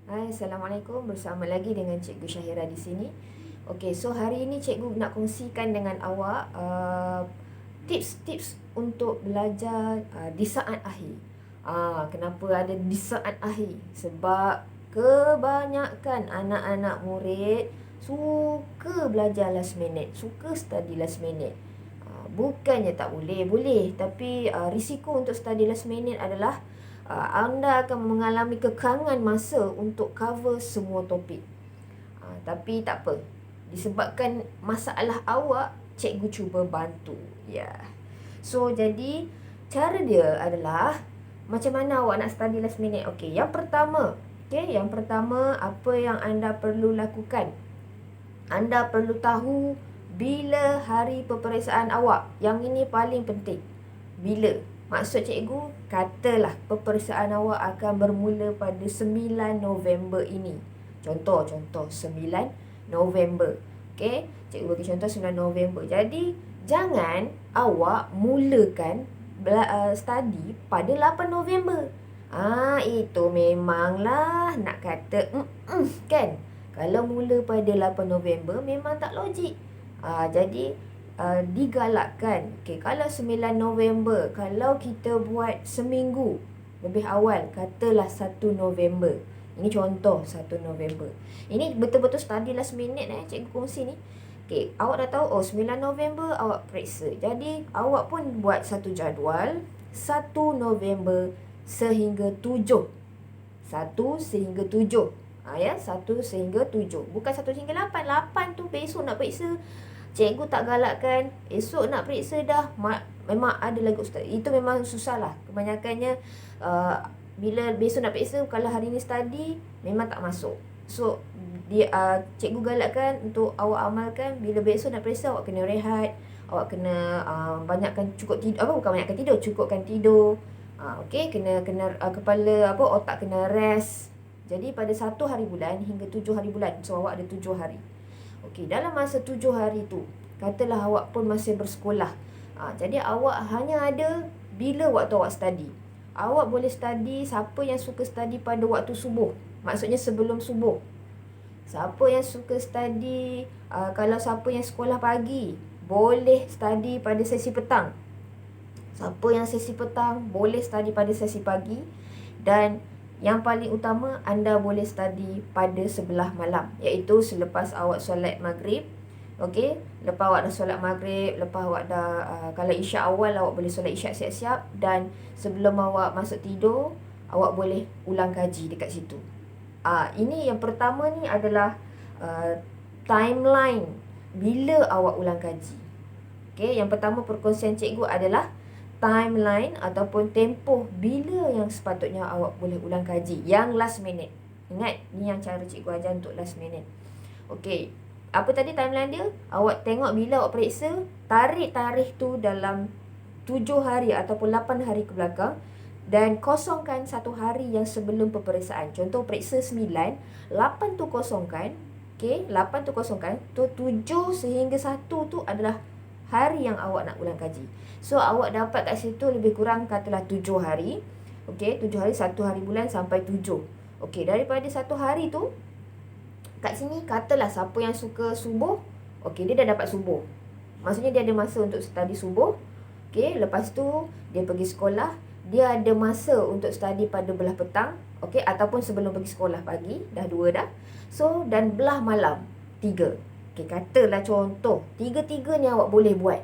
Hai, Assalamualaikum. Bersama lagi dengan Cikgu Syahira di sini. Okey, so hari ini Cikgu nak kongsikan dengan awak tips-tips untuk belajar di saat akhir. Kenapa ada di saat akhir? Sebab kebanyakan anak-anak murid suka belajar last minute, suka study last minute. Bukannya tak boleh, boleh. Tapi risiko untuk study last minute adalah anda akan mengalami kekangan masa untuk cover semua topik. Tapi tak apa. Disebabkan masalah awak, cikgu cuba bantu. Ya. So, jadi cara dia adalah macam mana awak nak study last minute. Okey, yang pertama. Yang pertama, apa yang anda perlu lakukan? Anda perlu tahu bila hari peperiksaan awak. Yang ini paling penting. Bila? Maksud cikgu, katalah peperiksaan awak akan bermula pada 9 November ini. Contoh 9 November. Okey, cikgu bagi contoh 9 November. Jadi, jangan awak mulakan study pada 8 November. Itu memanglah nak kata kan. Kalau mula pada 8 November memang tak logik. Jadi digalakkan. Kalau 9 November, kalau kita buat seminggu lebih awal, katalah 1 November. Ini contoh 1 November. Ini betul-betul study last minute cikgu kongsi ni. Awak dah tahu 9 November awak periksa. Jadi awak pun buat satu jadual 1 November sehingga 7. 1 sehingga 7. 1 sehingga 7. Bukan 1 sehingga 8. 8 tu besok nak periksa. Cikgu tak galakkan esok nak periksa dah. Memang ada lagi ustaz. Itu memang susah lah. Kebanyakannya bila besok nak periksa, kalau hari ni study memang tak masuk. So cikgu galakkan untuk awak amalkan. Bila besok nak periksa, awak kena rehat. Awak kena banyakkan cukup tidur. Bukan banyakkan tidur, cukupkan tidur. Kena kepala otak kena rest. Jadi pada 1 hari bulan hingga 7 hari bulan. So awak ada 7 hari. Dalam masa 7 hari tu, katalah awak pun masih bersekolah. Jadi awak hanya ada bila waktu awak study. Awak boleh study, siapa yang suka study pada waktu subuh. Maksudnya sebelum subuh. Siapa yang suka study, kalau siapa yang sekolah pagi, boleh study pada sesi petang. Siapa yang sesi petang, boleh study pada sesi pagi. Dan yang paling utama, anda boleh study pada sebelah malam, iaitu selepas awak solat maghrib. Lepas awak dah solat maghrib, lepas awak dah kalau isyak awal, awak boleh solat isyak siap-siap. Dan sebelum awak masuk tidur, awak boleh ulang kaji dekat situ. Ini yang pertama ni adalah timeline bila awak ulang kaji. Yang pertama perkongsian cikgu adalah timeline ataupun tempoh bila yang sepatutnya awak boleh ulang kaji yang last minute. Ingat, ni yang cara cikgu ajar untuk last minute. Apa tadi timeline dia? Awak tengok bila awak periksa, tarik tarikh tu dalam 7 hari ataupun 8 hari ke belakang. Dan kosongkan 1 hari yang sebelum peperiksaan. Contoh periksa 9, 8 tu kosongkan. 8 tu kosongkan. 7 sehingga 1 tu adalah hari yang awak nak ulang kaji. So awak dapat kat situ lebih kurang katalah 7 hari. 7 hari, 1 hari bulan sampai 7. Daripada 1 hari tu, kat sini katalah siapa yang suka subuh, dia dah dapat subuh. Maksudnya dia ada masa untuk study subuh. Lepas tu dia pergi sekolah, dia ada masa untuk study pada belah petang, ataupun sebelum pergi sekolah pagi, dah 2 dah. So dan belah malam 3. Katalah contoh 3-3 ni awak boleh buat.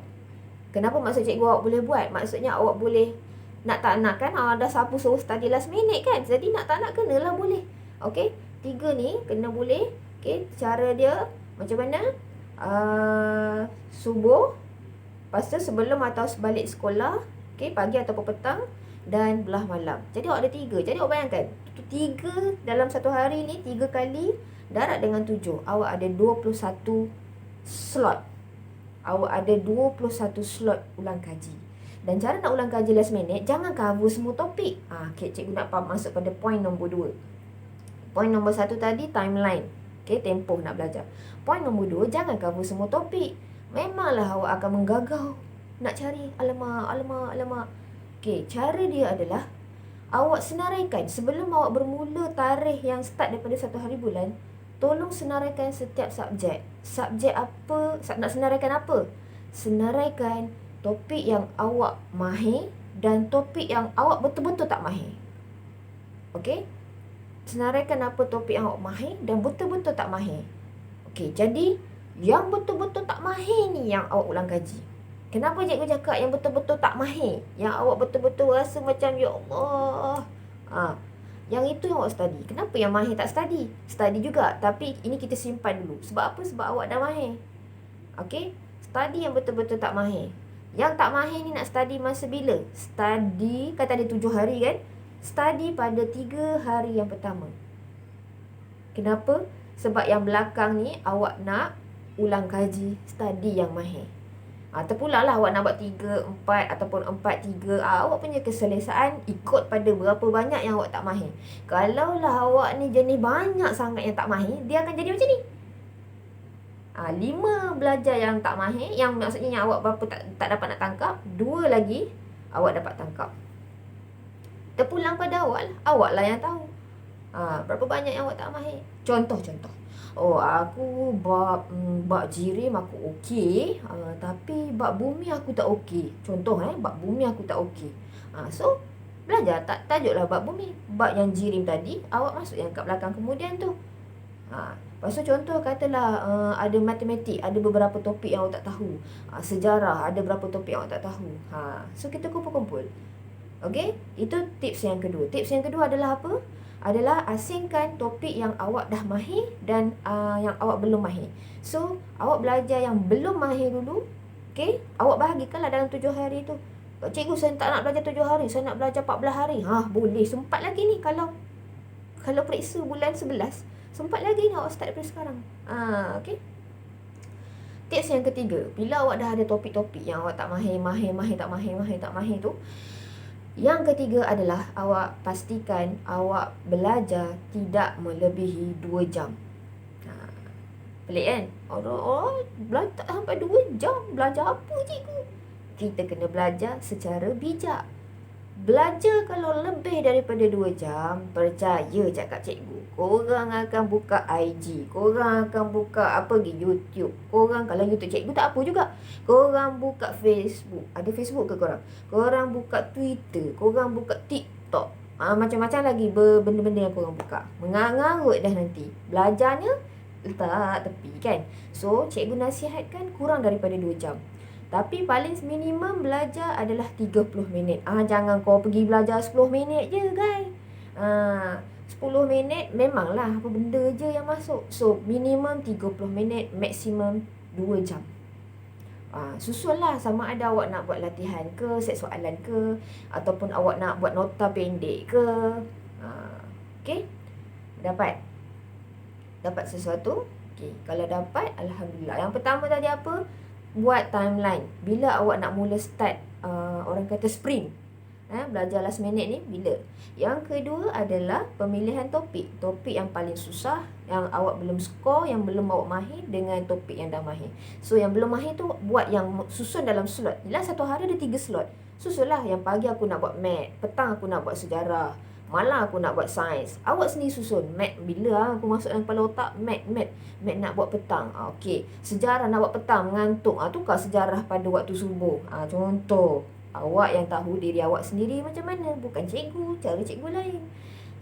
Kenapa maksud cikgu awak boleh buat? Maksudnya awak boleh, nak tak nak kan, dah siapa suruh study last minute kan. Jadi nak tak nak kenalah boleh. 3 ni kena boleh. Cara dia macam mana? Subuh, lepas tu sebelum atau sebalik sekolah, pagi ataupun petang, dan belah malam. Jadi awak ada 3. Jadi awak bayangkan 3 dalam 1 hari ni 3 kali darab dengan 7. Awak ada 21 slot. Awak ada 21 slot ulang kaji. Dan cara nak ulang kaji last minute, jangan cover semua topik. Cikgu nak masuk pada point nombor 2. Point nombor 1 tadi timeline. Tempoh nak belajar. Point nombor 2, jangan cover semua topik. Memanglah awak akan menggagau nak cari. Alamak. Cara dia adalah awak senaraikan sebelum awak bermula tarikh yang start daripada 1 hari bulan. Tolong senaraikan setiap subjek. Subjek apa, nak senaraikan apa? Senaraikan topik yang awak mahir dan topik yang awak betul-betul tak mahir. Okey? Senaraikan apa topik yang awak mahir dan betul-betul tak mahir. Okey, jadi yang betul-betul tak mahir ni yang awak ulang kaji. Kenapa cikgu cakap yang betul-betul tak mahir? Yang awak betul-betul rasa macam, ya Allah. Yang itu yang awak study. Kenapa yang mahir tak study? Study juga, tapi ini kita simpan dulu. Sebab apa? Sebab awak dah mahir. Okey? Study yang betul-betul tak mahir. Yang tak mahir ni nak study masa bila? Study, kata ada 7 hari kan? Study pada 3 hari yang pertama. Kenapa? Sebab yang belakang ni awak nak ulang kaji study yang mahir. Terpulang lah awak nak buat 3, 4 ataupun 4, 3. Awak punya keselesaan ikut pada berapa banyak yang awak tak mahir. Kalau lah awak ni jenis banyak sangat yang tak mahir, dia akan jadi macam ni. 5 belajar yang tak mahir, yang maksudnya yang awak berapa tak dapat nak tangkap, 2 lagi awak dapat tangkap. Terpulang pada awak lah yang tahu. Berapa banyak yang awak tak mahir. Contoh. Aku bab jirim aku okey, tapi bab bumi aku tak okey. Contoh bab bumi aku tak okey. So belajar tajuklah bab bumi. Bab yang jirim tadi awak masuk yang kat belakang kemudian tu. Lepas tu contoh katalah ada matematik, ada beberapa topik yang awak tak tahu. Sejarah, ada beberapa topik yang awak tak tahu. So kita kumpul-kumpul. Okey, itu tips yang kedua. Tips yang kedua adalah apa? Adalah asingkan topik yang awak dah mahir dan yang awak belum mahir. So, awak belajar yang belum mahir dulu. Okey, awak bahagikanlah dalam 7 hari tu. Cikgu, saya tak nak belajar 7 hari, saya nak belajar 14 hari. Boleh, sempat lagi ni kalau periksa bulan 11. Sempat lagi ni awak start daripada sekarang. Okey. Tips yang ketiga, bila awak dah ada topik-topik yang awak tak mahir tu, yang ketiga adalah awak pastikan awak belajar tidak melebihi 2 jam. Pelik kan? Belajar tak sampai 2 jam. Belajar apa cikgu? Kita kena belajar secara bijak. Belajar kalau lebih daripada 2 jam, percaya cakap cikgu, korang akan buka IG, korang akan buka YouTube. Korang, kalau YouTube cikgu tak apa juga, korang buka Facebook. Ada Facebook ke korang? Korang buka Twitter, korang buka TikTok. Macam-macam lagi benda-benda yang korang buka. Mengarut dah nanti. Belajarnya letak tepi kan. So cikgu nasihatkan kurang daripada 2 jam. Tapi paling minimum belajar adalah 30 minit. Jangan kau pergi belajar 10 minit je guys. 10 minit memanglah apa benda je yang masuk. So minimum 30 minit, maksimum 2 jam. Susunlah sama ada awak nak buat latihan ke, set soalan ke, ataupun awak nak buat nota pendek ke. Okey? Dapat sesuatu? Okey, kalau dapat alhamdulillah. Yang pertama tadi apa? Buat timeline. Bila awak nak mula start orang kata sprint. Belajar last minute ni bila? Yang kedua adalah pemilihan topik. Topik yang paling susah, yang awak belum score, yang belum awak mahir dengan topik yang dah mahir. So yang belum mahir tu buat yang susun dalam slot. Bila satu hari ada 3 slot. Susunlah yang pagi aku nak buat math, petang aku nak buat sejarah, malam aku nak buat sains. Awak sendiri susun. Math bila aku masuk dalam kepala otak, math nak buat petang. Okey. Sejarah nak buat petang, mengantuk. Tukar sejarah pada waktu subuh. Contoh. Awak yang tahu diri awak sendiri macam mana. Bukan cikgu, cara cikgu lain.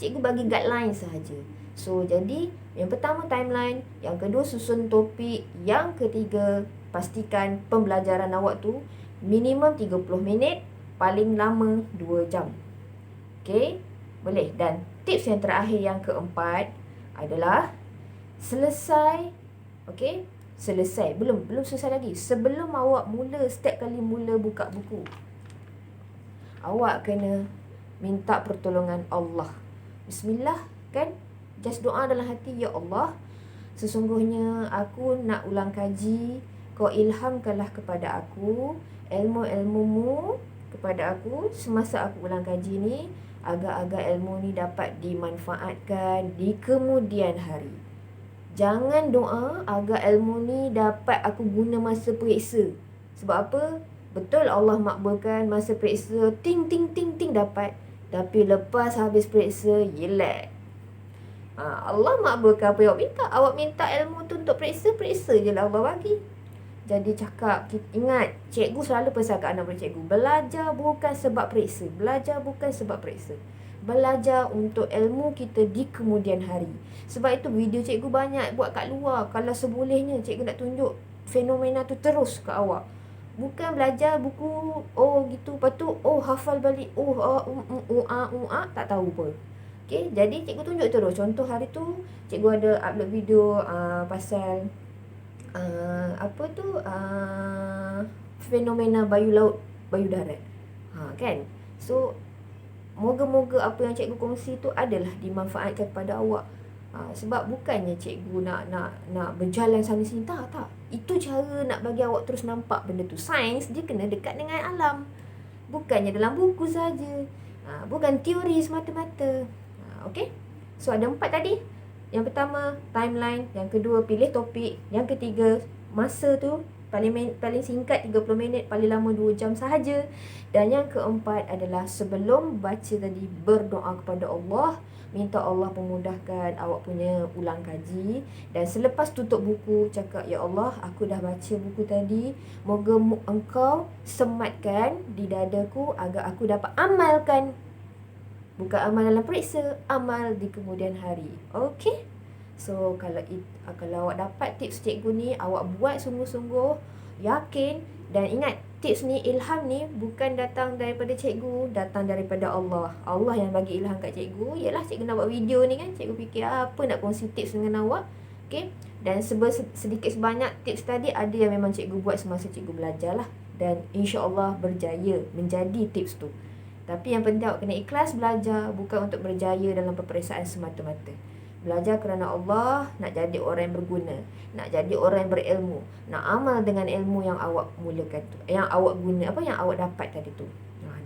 Cikgu bagi guideline sahaja. So, jadi yang pertama timeline, yang kedua susun topik, yang ketiga pastikan pembelajaran awak tu minimum 30 minit, paling lama 2 jam. Okey? Boleh. Dan tips yang terakhir yang keempat adalah selesai. Okey? Selesai. Belum selesai lagi. Sebelum awak setiap kali mula buka buku, awak kena minta pertolongan Allah. Bismillah kan? Just doa dalam hati, ya Allah, sesungguhnya aku nak ulang kaji. Kau ilhamkanlah kepada aku ilmu-ilmumu kepada aku semasa aku ulang kaji ni, agar-agar ilmu ni dapat dimanfaatkan di kemudian hari. Jangan doa agar ilmu ni dapat aku guna masa periksa. Sebab apa? Betul Allah makbulkan masa periksa ting dapat. Tapi lepas habis periksa, relax. Allah makbulkan apa yang awak minta. Awak minta ilmu tu untuk periksa, periksa je lah Allah bagi. Jadi cakap, ingat, cikgu selalu pesan kat anak cikgu, belajar bukan sebab periksa. Belajar bukan sebab periksa. Belajar untuk ilmu kita di kemudian hari. Sebab itu video cikgu banyak buat kat luar. Kalau sebolehnya cikgu nak tunjuk fenomena tu terus ke awak. Bukan belajar buku, oh gitu, lepas tu, oh hafal balik, tak tahu pun. Okay, jadi cikgu tunjuk terus. Contoh hari tu, cikgu ada upload video pasal apa tu, fenomena bayu laut, bayu darat. Kan? So, moga-moga apa yang cikgu kongsi tu adalah dimanfaatkan kepada awak. Sebab bukannya cikgu nak berjalan sana sini, tak. Itu cara nak bagi awak terus nampak benda tu. Sains dia kena dekat dengan alam. Bukannya dalam buku saja. Bukan teori semata-mata. Okey. So ada 4 tadi. Yang pertama timeline, yang kedua pilih topik, yang ketiga masa tu paling singkat 30 minit, paling lama 2 jam sahaja. Dan yang keempat adalah sebelum baca tadi berdoa kepada Allah, minta Allah memudahkan awak punya ulang kaji. Dan selepas tutup buku cakap, ya Allah, aku dah baca buku tadi, moga engkau sematkan di dadaku agar aku dapat amalkan. Bukan amal dalam periksa, amal di kemudian hari. Okey? So, kalau awak dapat tips cikgu ni, awak buat sungguh-sungguh, yakin. Dan ingat, tips ni, ilham ni bukan datang daripada cikgu, datang daripada Allah. Allah yang bagi ilham kat cikgu. Yalah, cikgu nak buat video ni kan, cikgu fikir apa nak kongsi tips dengan awak. Okay? Dan sedikit sebanyak tips tadi ada yang memang cikgu buat semasa cikgu belajar lah. Dan insya-Allah berjaya menjadi tips tu. Tapi yang penting awak kena ikhlas belajar, bukan untuk berjaya dalam peperiksaan semata-mata. Belajar kerana Allah, nak jadi orang yang berguna, nak jadi orang yang berilmu, nak amal dengan ilmu yang awak mulakan tu, yang awak guna, yang awak dapat tadi tu.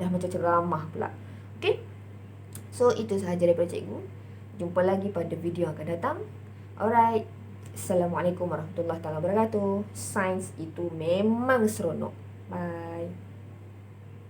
Dah macam ceramah pula. Okay? So itu sahaja daripada cikgu. Jumpa lagi pada video yang akan datang. Alright. Assalamualaikum warahmatullahi wabarakatuh. Sains itu memang seronok. Bye.